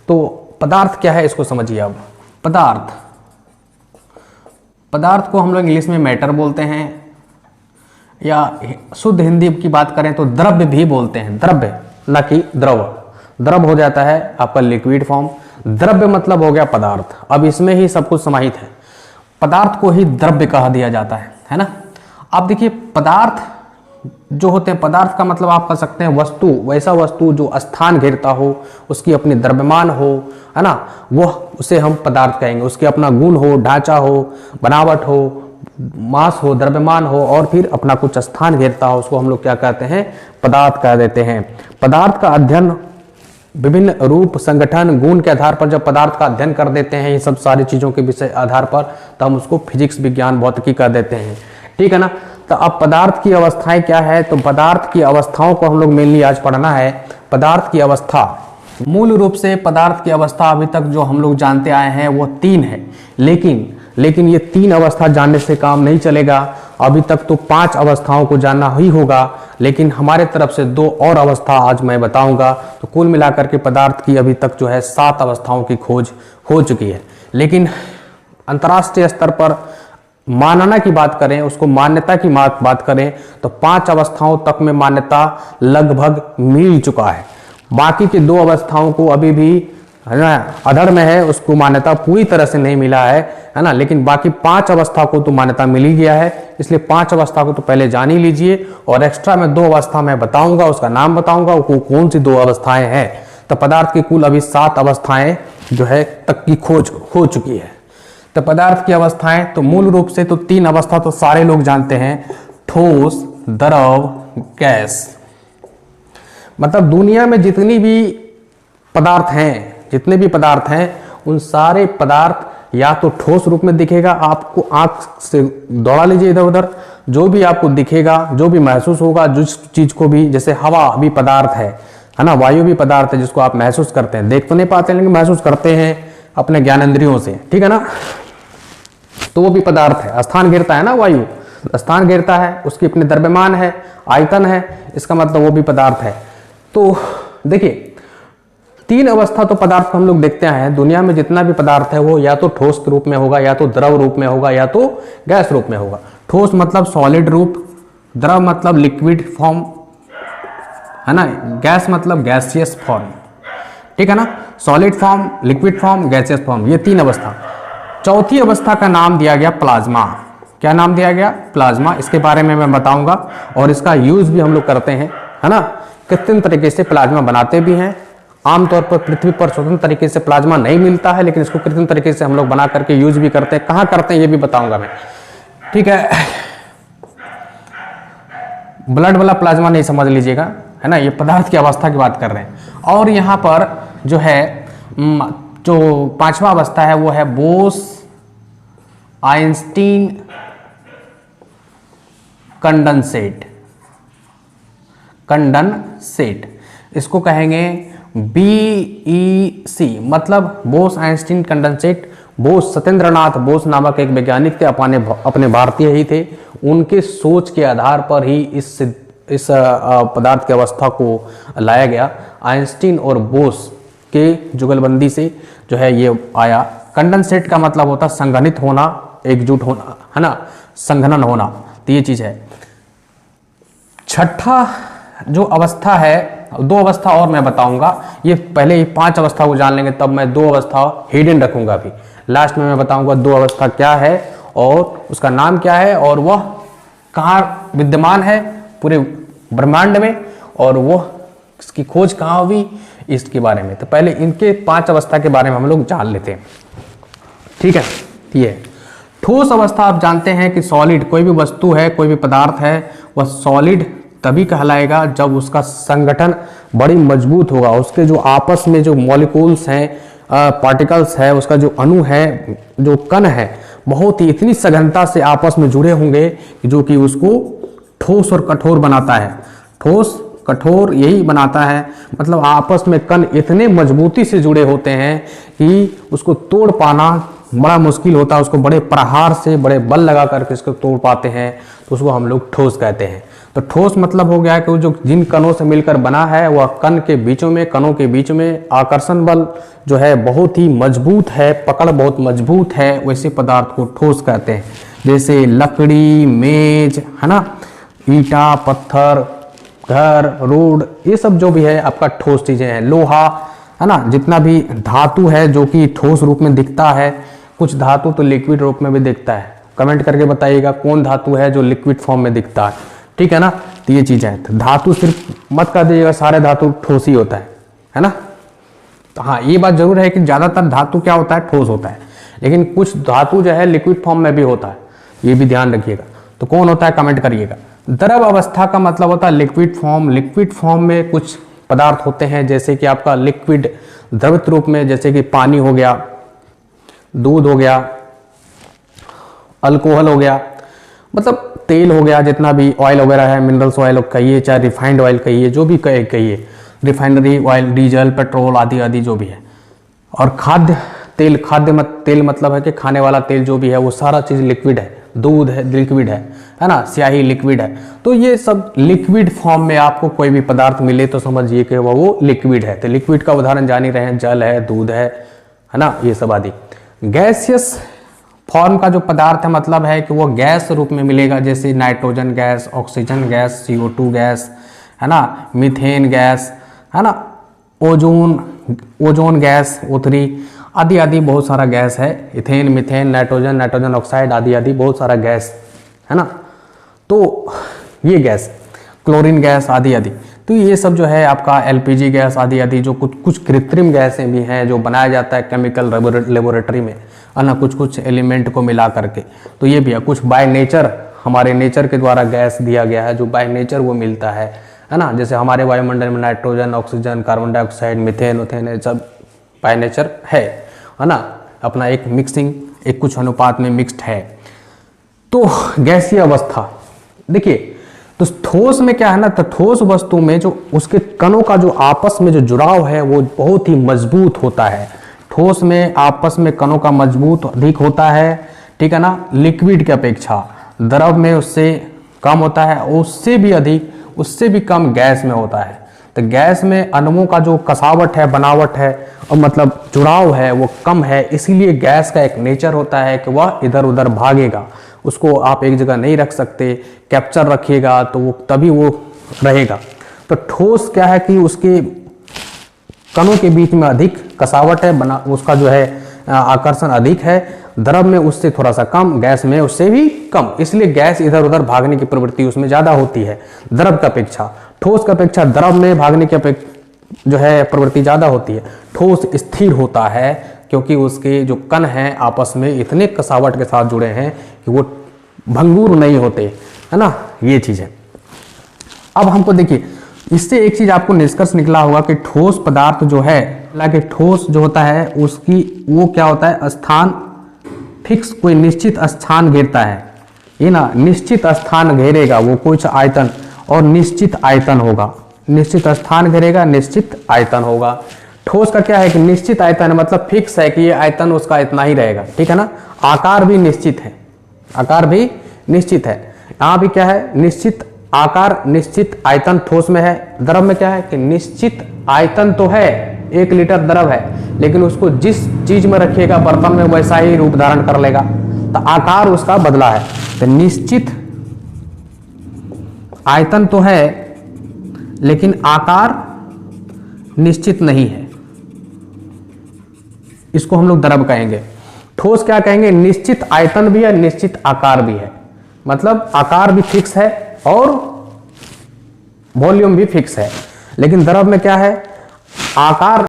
तो पदार्थ क्या है इसको समझिए। अब पदार्थ को हम लोग इंग्लिश में मैटर बोलते हैं, या शुद्ध हिंदी की बात करें तो द्रव्य भी बोलते हैं। द्रव्य न कि द्रव। द्रव हो जाता है आपका लिक्विड फॉर्म, द्रव्य मतलब हो गया पदार्थ। अब इसमें ही सब कुछ समाहित है, पदार्थ को ही द्रव्य कहा दिया जाता है ना। आप देखिए पदार्थ जो होते हैं, पदार्थ का मतलब आप कह सकते हैं वस्तु, वैसा वस्तु जो स्थान घेरता हो, उसकी अपनी द्रव्यमान हो, है ना, वह उसे हम पदार्थ कहेंगे। उसके अपना गुण हो, ढांचा हो, बनावट हो, मास हो, द्रव्यमान हो, और फिर अपना कुछ स्थान घेरता हो, उसको हम लोग क्या कहते हैं, पदार्थ कह देते हैं। पदार्थ का अध्ययन विभिन्न रूप, संगठन, गुण के आधार पर जब पदार्थ का अध्ययन कर देते हैं, ये सब सारी चीजों के विषय आधार पर, तो हम उसको फिजिक्स, विज्ञान, भौतिकी कह देते हैं। ठीक है ना। तो अब पदार्थ की अवस्थाएं क्या है, तो पदार्थ की अवस्थाओं को हम लोग मेनली आज पढ़ना है। पदार्थ की अवस्था, मूल रूप से पदार्थ की अवस्था अभी तक जो हम लोग जानते आए हैं वो 3 है, लेकिन ये 3 अवस्था जानने से काम नहीं चलेगा। अभी तक तो 5 अवस्थाओं को जानना ही होगा, लेकिन हमारे तरफ से 2 और अवस्था आज मैं बताऊंगा। तो कुल मिलाकर के पदार्थ की अभी तक जो है 7 अवस्थाओं की खोज हो चुकी है। लेकिन अंतर्राष्ट्रीय स्तर पर मानना की बात करें, उसको मान्यता की बात करें, तो 5 अवस्थाओं तक में मान्यता लगभग मिल चुका है। बाकी की 2 अवस्थाओं को अभी भी, है ना, अधर में है, उसको मान्यता पूरी तरह से नहीं मिला है ना। लेकिन बाकी 5 अवस्था को तो मान्यता मिल ही गया है, इसलिए 5 अवस्था को तो पहले जान ही लीजिए। और एक्स्ट्रा में 2 अवस्था मैं बताऊंगा, उसका नाम बताऊंगा, वो कौन सी 2 अवस्थाएं हैं। तो पदार्थ की कुल अभी 7 अवस्थाएं जो है तक की खोज हो चुकी है। तो पदार्थ की अवस्थाएं तो मूल रूप से तो 3 अवस्था तो सारे लोग जानते हैं, ठोस, द्रव, गैस। मतलब दुनिया में जितने भी पदार्थ हैं उन सारे पदार्थ या तो ठोस रूप में दिखेगा, आपको आंख से दौड़ा लीजिए इधर उधर, जो भी आपको दिखेगा, जो भी महसूस होगा, जिस चीज को भी, जैसे हवा भी पदार्थ है ना, वायु भी पदार्थ है, जिसको आप महसूस करते हैं, देख तो नहीं पाते लेकिन महसूस करते हैं अपने ज्ञानेंद्रियों से, ठीक है ना। तो वो भी पदार्थ है। स्थान घेरता है ना, वायु स्थान घेरता है, उसकी अपनी द्रव्यमान है, आयतन है, इसका मतलब वो भी पदार्थ है। तो देखिए 3 अवस्था तो पदार्थ को हम लोग देखते हैं। दुनिया में जितना भी पदार्थ है वो या तो ठोस के रूप में होगा, या तो द्रव रूप में होगा, या तो गैस रूप में होगा। ठोस मतलब सॉलिड रूप, द्रव मतलब लिक्विड फॉर्म, है ना, गैस मतलब गैसियस फॉर्म, ठीक है ना। Solid form, liquid form, gaseous form, ये 3 अवस्था। चौथी अवस्था का नाम दिया गया प्लाज्मा। क्या नाम दिया गया? प्लाज्मा। इसके बारे में मैं बताऊंगा, और इसका यूज भी हम लोग करते हैं, है ना। कृत्रिम तरीके से प्लाज्मा बनाते भी हैं। आमतौर पर पृथ्वी पर स्वतंत्र तरीके से प्लाज्मा नहीं मिलता है, लेकिन इसको कृत्रिम तरीके से हम लोग बना करके यूज भी करते हैं। कहाँ करते हैं ये भी बताऊंगा मैं, ठीक है। ब्लड वाला प्लाज्मा नहीं समझ लीजिएगा, है ना, ये पदार्थ की अवस्था की बात कर रहे हैं। और यहाँ पर जो है जो 5वां अवस्था है वो है बोस आइंस्टीन कंडेंसेट, इसको कहेंगे BEC, मतलब बोस आइंस्टीन कंडेंसेट। बोस सत्येंद्रनाथ बोस नामक एक वैज्ञानिक थे, अपने भारतीय ही थे। उनके सोच के आधार पर ही इस पदार्थ की अवस्था को लाया गया। आइंस्टीन और बोस के जुगलबंदी से जो है ये आया। कंडेंसेट का मतलब होता है संघनित होना, एकजुट होना, है ना, संघनन होना। तो ये चीज है। छठा जो अवस्था है, 2 अवस्था और मैं बताऊंगा। ये पहले ही 5 अवस्था को जान लेंगे, तब मैं 2 अवस्था हिडन रखूंगा। अभी लास्ट में मैं बताऊंगा 2 अवस्था क्या है और उसका नाम क्या है, और वह कहाँ विद्यमान है पूरे ब्रह्मांड में, और वह इसकी खोज कहाँ हुई, इसके बारे में। तो पहले इनके 5 अवस्था के बारे में हम लोग जान लेते हैं, ठीक है। ये ठोस अवस्था आप जानते हैं कि सॉलिड, कोई भी वस्तु है, कोई भी पदार्थ है, वह सॉलिड तभी कहलाएगा जब उसका संगठन बड़ी मजबूत होगा। उसके जो आपस में जो मॉलिक्यूल्स हैं, पार्टिकल्स है, उसका जो अणु है, जो कण है, बहुत ही इतनी सघनता से आपस में जुड़े होंगे जो कि उसको ठोस और कठोर बनाता है। ठोस कठोर यही बनाता है, मतलब आपस में कण इतने मजबूती से जुड़े होते हैं कि उसको तोड़ पाना बड़ा मुश्किल होता है। उसको बड़े प्रहार से, बड़े बल लगा करके इसको तोड़ पाते हैं, तो उसको हम लोग ठोस कहते हैं। तो ठोस मतलब हो गया है कि वो जो जिन कणों से मिलकर बना है वह कण के बीचों में, कणों के बीच में आकर्षण बल जो है बहुत ही मजबूत है, पकड़ बहुत मजबूत है, वैसे पदार्थ को ठोस कहते हैं। जैसे लकड़ी, मेज, है ना, ईंटा, पत्थर, घर, रोड, ये सब जो भी है आपका ठोस चीजें हैं। लोहा, है ना, जितना भी धातु है जो कि ठोस रूप में दिखता है, कुछ धातु तो लिक्विड रूप में भी दिखता है। कमेंट करके बताइएगा कौन धातु है जो लिक्विड फॉर्म में दिखता है, ठीक है ना। तो ये चीजें हैं। तो धातु सिर्फ मत कर दीजिएगा सारे धातु ठोस ही होता है ना। तो हाँ, ये बात जरूर है कि ज्यादातर धातु क्या होता है, ठोस होता है, लेकिन कुछ धातु जो है लिक्विड फॉर्म में भी होता है, ये भी ध्यान रखिएगा। तो कौन होता है कमेंट करिएगा। द्रव अवस्था का मतलब होता है लिक्विड फॉर्म। लिक्विड फॉर्म में कुछ पदार्थ होते हैं जैसे कि आपका लिक्विड द्रवित रूप में, जैसे कि पानी हो गया, दूध हो गया, अल्कोहल हो गया, मतलब तेल हो गया, जितना भी ऑयल वगैरह है, मिनरल्स ऑयल कहिए चाहे रिफाइंड ऑयल कहिए, जो भी कहिए, रिफाइनरी ऑयल, डीजल, पेट्रोल आदि आदि जो भी है। और खाद्य तेल, तेल मतलब है कि खाने वाला तेल जो भी है वो सारा चीज़ लिक्विड है। दूध है लिक्विड है ना, स्याही लिक्विड है। तो ये सब लिक्विड फॉर्म में आपको कोई भी पदार्थ मिले तो समझिए कि वो लिक्विड है। तो लिक्विड का उदाहरण जान ही रहे हैं, जल है, दूध है ना, ये सब आदि। गैसियस फॉर्म का जो पदार्थ है मतलब है कि वो गैस रूप में मिलेगा, जैसे nitrogen gas, oxygen gas, CO2 gas, है ना, मीथेन गैस, है ना, ओजोन गैस, O3 आदि आदि बहुत सारा गैस है। इथेन, मीथेन, नाइट्रोजन ऑक्साइड आदि आदि बहुत सारा गैस है ना। तो ये गैस, क्लोरीन गैस आदि आदि। तो ये सब जो है आपका LPG गैस आदि आदि, जो कुछ कृत्रिम गैसें भी हैं जो बनाया जाता है केमिकल लेबोरेटरी में, है ना, कुछ एलिमेंट को मिला करके। तो ये भी है। कुछ बाय नेचर, हमारे नेचर के द्वारा गैस दिया गया है जो बाय नेचर वो मिलता है ना। जैसे हमारे वायुमंडल में nitrogen, oxygen, carbon dioxide, methane, ethane, ये सब बाय नेचर है ना, अपना एक मिक्सिंग, एक कुछ अनुपात में मिक्स्ड है। तो गैसीय अवस्था देखिए, तो ठोस में क्या है ना, तो ठोस वस्तु में जो उसके कणों का जो आपस में जो जुड़ाव है वो बहुत ही मजबूत होता है। ठोस में आपस में कणों का मजबूत अधिक होता है, ठीक है ना, लिक्विड की अपेक्षा। द्रव में उससे कम होता है, उससे भी अधिक, उससे भी कम गैस में होता है। तो गैस में अणुओं का जो कसावट है, बनावट है, और मतलब जुड़ाव है वो कम है। इसीलिए गैस का एक नेचर होता है कि वह इधर उधर भागेगा, उसको आप एक जगह नहीं रख सकते, कैप्चर रखिएगा तो वो तभी वो रहेगा। तो ठोस क्या है कि उसके कणों के बीच में अधिक कसावट है, उसका जो है आकर्षण अधिक है। द्रव में उससे थोड़ा सा कम, गैस में उससे भी कम। इसलिए गैस इधर उधर भागने की प्रवृत्ति उसमें ज्यादा होती है द्रव की अपेक्षा। ठोस की अपेक्षा द्रव में भागने की जो है प्रवृत्ति ज्यादा होती है। ठोस स्थिर होता है क्योंकि उसके जो कण हैं आपस में इतने कसावट के साथ जुड़े हैं कि वो भंगुर नहीं होते, है ना, ये चीज है। अब हमको देखिए, इससे एक चीज आपको निष्कर्ष निकला होगा कि ठोस पदार्थ जो है, हालांकि ठोस जो होता है उसकी वो क्या होता है, स्थान फिक्स, कोई निश्चित स्थान घेरता है, ये ना, निश्चित स्थान घेरेगा वो, कुछ आयतन और निश्चित आयतन होगा। निश्चित स्थान घेरेगा, निश्चित आयतन होगा। ठोस का क्या है कि निश्चित आयतन है, मतलब फिक्स है कि ये आयतन उसका इतना ही रहेगा, ठीक है ना। आकार भी निश्चित है, आकार भी निश्चित है। यहाँ भी क्या है, निश्चित आकार, निश्चित आयतन ठोस में है। द्रव में क्या है कि निश्चित आयतन तो है, 1 लीटर द्रव है, लेकिन उसको जिस चीज में रखिएगा बर्तन में वैसा ही रूप धारण कर लेगा, तो आकार उसका बदला है। तो निश्चित आयतन तो है लेकिन आकार निश्चित नहीं है, इसको हम लोग द्रव कहेंगे। ठोस क्या कहेंगे, निश्चित आयतन भी है, निश्चित आकार भी है, मतलब आकार भी फिक्स है और वॉल्यूम भी फिक्स है। लेकिन द्रव में क्या है, आकार